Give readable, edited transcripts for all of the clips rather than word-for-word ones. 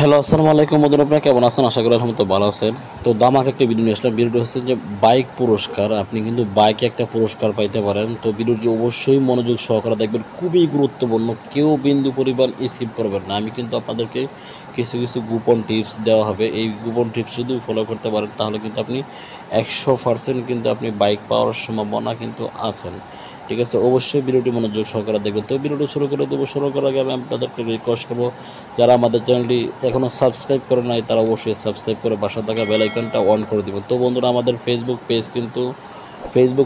Hello, আসসালামু আলাইকুম বন্ধুরা, আপনারা কেমন আছেন? আশা করি আলহামদুলিল্লাহ ভালো আছেন। তো দামাক একটা ভিডিও নিয়ে আসলাম। ভিডিওটি হচ্ছে যে বাইক পুরস্কার। আপনি কিন্তু বাইকে একটা পুরস্কার পাইতে পারেন। তো ভিডিওটি অবশ্যই মনোযোগ সহকারে দেখবেন, খুবই গুরুত্বপূর্ণ। কেউ বিন্দু পরিমাণ স্কিপ করবেন না। আমি কিন্তু আপনাদেরকে কিছু কিছু গোপন টিপস দেওয়া হবে। এই গোপন টিপস যদি ফলো করতে পারেন তাহলে কিন্তু আপনি 100% কিন্তু আপনি বাইক পাওয়ার সম্ভাবনা কিন্তু আছেন। ঠিক আছে, অবশ্যই ভিডিওটি মনোযোগ সহকারে দেখবেন। তো ভিডিওটি শুরু করে দেবো। শুরু করার আগে আমি আপনাদেরকে রিকোয়েস্ট করবো, যারা আমাদের চ্যানেলটি এখনও সাবস্ক্রাইব করে নাই তারা অবশ্যই সাবস্ক্রাইব করে পাশে থাকা বেল আইকনটা অন করে দেবেন। তো বন্ধুরা, আমাদের ফেসবুক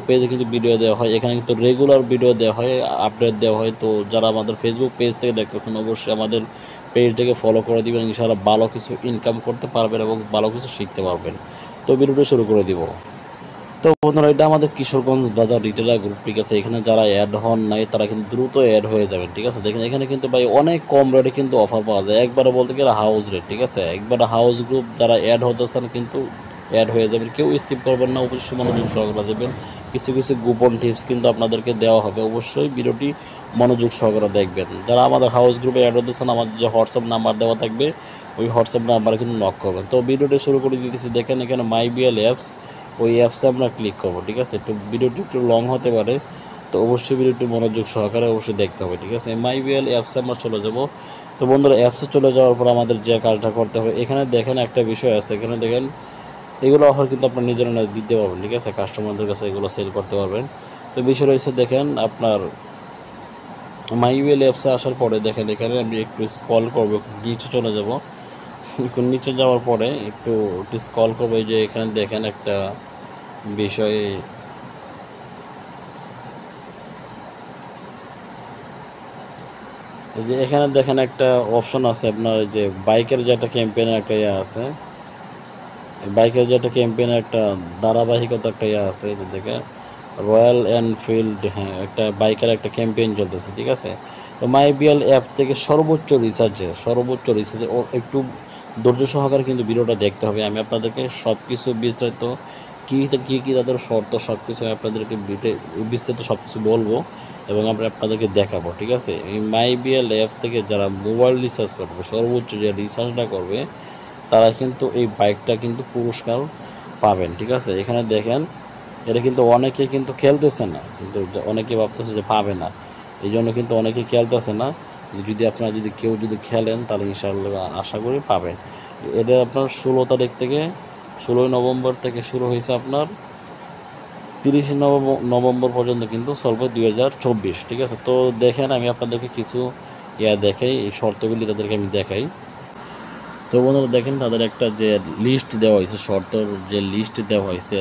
পেজে কিন্তু ভিডিও দেওয়া হয়। এখানে কিন্তু রেগুলার ভিডিও দেওয়া হয়, আপডেট দেওয়া হয়। তো যারা আমাদের ফেসবুক পেজ থেকে দেখতেছেন অবশ্যই আমাদের পেজটাকে ফলো করে দিবেন। ইনশাআল্লাহ ভালো কিছু ইনকাম করতে পারবেন এবং ভালো কিছু শিখতে পারবেন। তো ভিডিওটি শুরু করে দিব। তো বন্ধুরা, এটা আমাদের কিশোরগঞ্জ বাজার রিটেলার গ্রুপ। ঠিক আছে, এখানে যারা অ্যাড হন নাই তারা কিন্তু দ্রুত অ্যাড হয়ে যাবেন। ঠিক আছে, দেখেন এখানে কিন্তু ভাই অনেক কম রেটে কিন্তু অফার পাওয়া যায়, একবারে বলতে গেলে হাউস রেট। ঠিক আছে, একবারে হাউস গ্রুপ। যারা অ্যাড হতেছেন কিন্তু অ্যাড হয়ে যাবেন, কেউ স্কিপ করবেন না, অবশ্যই মনোযোগ সহকারে দেবেন। কিছু কিছু গোপন টিপস কিন্তু আপনাদেরকে দেওয়া হবে, অবশ্যই ভিডিওটি মনোযোগ সহকারে দেখবেন। যারা আমাদের হাউস গ্রুপে অ্যাড হতেছেন, আমাদের যে হোয়াটসঅ্যাপ নাম্বার দেওয়া থাকবে ওই হোয়াটসঅ্যাপ নাম্বারে কিন্তু নক করবেন। তো ভিডিওটি শুরু করে দিতেছি। দেখেন এখানে মাইবিএল অ্যাপস, ওই অ্যাপসে আমরা ক্লিক করবো। ঠিক আছে, একটু ভিডিওটি একটু লং হতে পারে, তো অবশ্যই ভিডিওটি মনোযোগ সহকারে অবশ্যই দেখতে হবে। ঠিক আছে, মাইবিএল অ্যাপসে আমরা চলে যাব। তো বন্ধুরা, অ্যাপসে চলে যাওয়ার পর আমাদের যে কাজটা করতে হবে, এখানে দেখেন একটা বিষয় আছে। এখানে দেখেন এগুলো অফার কিন্তু আপনার নিজেরা দিতে পারবেন। ঠিক আছে, কাস্টমারদের কাছে এগুলো সেল করতে পারবেন। তো বিষয় রয়েছে, দেখেন আপনার মাইবিএল অ্যাপসে আসার পরে দেখেন এখানে আমি একটু স্ক্রল করবো, নিচে চলে যাব। একটু নিচে যাওয়ার পরে একটু স্ক্রল করবো, এই যে এখানে দেখেন একটা বিষয়, যে এখানে দেখেন একটা অপশন আছে আপনার, যে বাইকের যে একটা ক্যাম্পেইনের একটা ইয়ে আছে, বাইকের যে একটা ক্যাম্পেইনের একটা ধারাবাহিকতা একটা ইয়ে আছে, যে দেখে রয়্যাল এনফিল্ড, হ্যাঁ একটা বাইকের একটা ক্যাম্পেইন চলতেছে। ঠিক আছে, তো মাইবিএল অ্যাপ থেকে সর্বোচ্চ রিসার্চে ও একটু ধৈর্য সহকারে কিন্তু ভিডিওটা দেখতে হবে। আমি আপনাদেরকে সব কিছু বিস্তারিত কী কী তাদের শর্ত সব কিছু আপনাদেরকে বিস্তারিত সব কিছু বলবো এবং আমরা আপনাদেরকে দেখাবো। ঠিক আছে, এই মাইবিএল অ্যাপ থেকে যারা মোবাইল রিচার্জ করবে, সর্বোচ্চ যে রিচার্জটা করবে তারা কিন্তু এই বাইকটা কিন্তু পুরস্কার পাবেন। ঠিক আছে, এখানে দেখেন এটা কিন্তু অনেকে কিন্তু খেলতেছে না, কিন্তু অনেকে ভাবতেছে যে পাবে না, এই জন্য কিন্তু অনেকে খেলতেছে না। যদি আপনারা কেউ খেলেন তাহলে ইনশাআল্লাহ আশা করি পাবেন। এটা আপনার 16 তারিখ থেকে 16ই নভেম্বর থেকে শুরু হয়েছে, আপনার 30 নভেম্বর পর্যন্ত কিন্তু চলবে 2024। ঠিক আছে, তো দেখেন আমি আপনাদেরকে কিছু দেখাই, এই শর্তগুলি তাদেরকে আমি দেখাই। তো বন্ধুরা দেখেন, তাদের একটা যে লিস্ট দেওয়া হয়েছে, শর্তর যে লিস্ট দেওয়া হয়েছে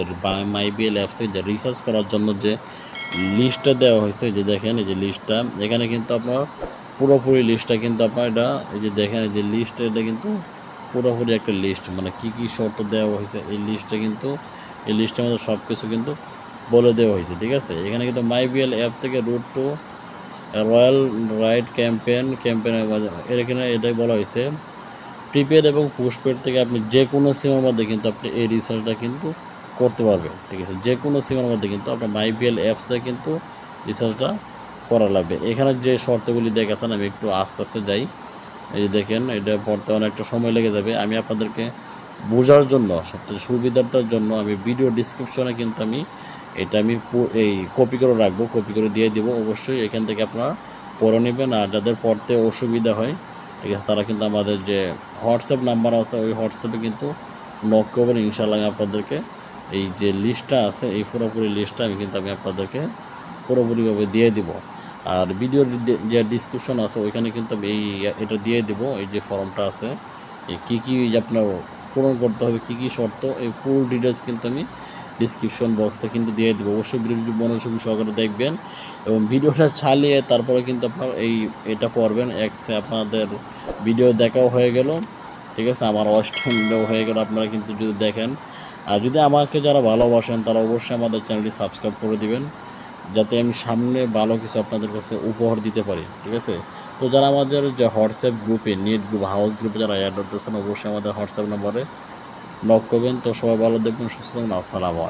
মাইবিএল অ্যাপসে যে রিসার্চ করার জন্য যে লিস্টটা দেওয়া হয়েছে, যে দেখেন এই যে লিস্টটা, এখানে কিন্তু আপনার পুরোপুরি লিস্টটা কিন্তু আপনার এটা, এই যে দেখেন এই যে লিস্ট, এটা কিন্তু পুরোপুরি একটা লিস্ট, মানে কী কী শর্ত দেওয়া হয়েছে এই লিস্টে কিন্তু, এই লিস্টের মধ্যে সব কিছু কিন্তু বলে দেওয়া হয়েছে। ঠিক আছে, এখানে কিন্তু মাইবিএল অ্যাপ থেকে রুট টু রয়্যাল রাইড ক্যাম্পেইনের এখানে এটাই বলা হয়েছে, প্রিপেড এবং পোস্টপেড থেকে আপনি যে কোনো সিমের মধ্যে কিন্তু আপনি এই রিচার্জটা কিন্তু করতে পারবেন। ঠিক আছে, যে কোনো সিমের মধ্যে কিন্তু আপনার মাইবিএল অ্যাপস থেকে কিন্তু রিচার্জটা করা লাগবে। এখানে যে শর্তগুলি দেখাচ্ছেন, আমি একটু আস্তে আস্তে যাই। এই যে দেখেন, এটা পড়তে অনেকটা সময় লেগে যাবে। আমি আপনাদেরকে বোঝার জন্য, সবথেকে সুবিধার্থের জন্য আমি ভিডিও ডিসক্রিপশনে কিন্তু আমি এই কপি করে রাখবো, কপি করে দিয়ে দিব। অবশ্যই এখান থেকে আপনারা পড়ে নেবেন, আর যাদের পড়তে অসুবিধা হয় ঠিক আছে তারা কিন্তু আমাদের যে হোয়াটসঅ্যাপ নাম্বার আছে ওই হোয়াটসঅ্যাপে কিন্তু নক করবেন। ইনশাআল্লাহ আপনাদেরকে এই যে লিস্টটা আছে, এই পুরোপুরি লিস্টটা আমি আপনাদেরকে পুরোপুরিভাবে দিয়ে দিব। আর ভিডিওর যে ডিসক্রিপশন আছে ওইখানে কিন্তু আমি এটা দিয়ে দিব, এই যে ফর্মটা আছে, এই কী কী আপনার পূরণ করতে হবে, কী কী শর্ত, এই ফুল ডিটেলস কিন্তু আমি ডিসক্রিপশন বক্সে কিন্তু দিয়ে দেবো। অবশ্যই ভিডিওটি মনোযোগ সহকারে দেখবেন এবং ভিডিওটা চালিয়ে তারপরে কিন্তু আপনার এটা পড়বেন। আপনাদের ভিডিও দেখাও হয়ে গেল, ঠিক আছে, আমার ওয়াচ টাইমটাও হয়ে গেল, আপনারা কিন্তু যদি দেখেন। আর যদি আমাকে যারা ভালোবাসেন তারা অবশ্যই আমাদের চ্যানেলটি সাবস্ক্রাইব করে দিবেন, যাতে আমি সামনে ভালো কিছু আপনাদের কাছে উপহার দিতে পারি। ঠিক আছে, তো যারা আমাদের যে হোয়াটসঅ্যাপ গ্রুপে নেট গ্রুপ হাউস গ্রুপে যারা অ্যাড করতেছেন অবশ্যই আমাদের হোয়াটসঅ্যাপ নাম্বারে নক করবেন। তো সবাই ভালো দেখবেন, সুস্থ থাকবেন। আসসালামু আলাইকুম।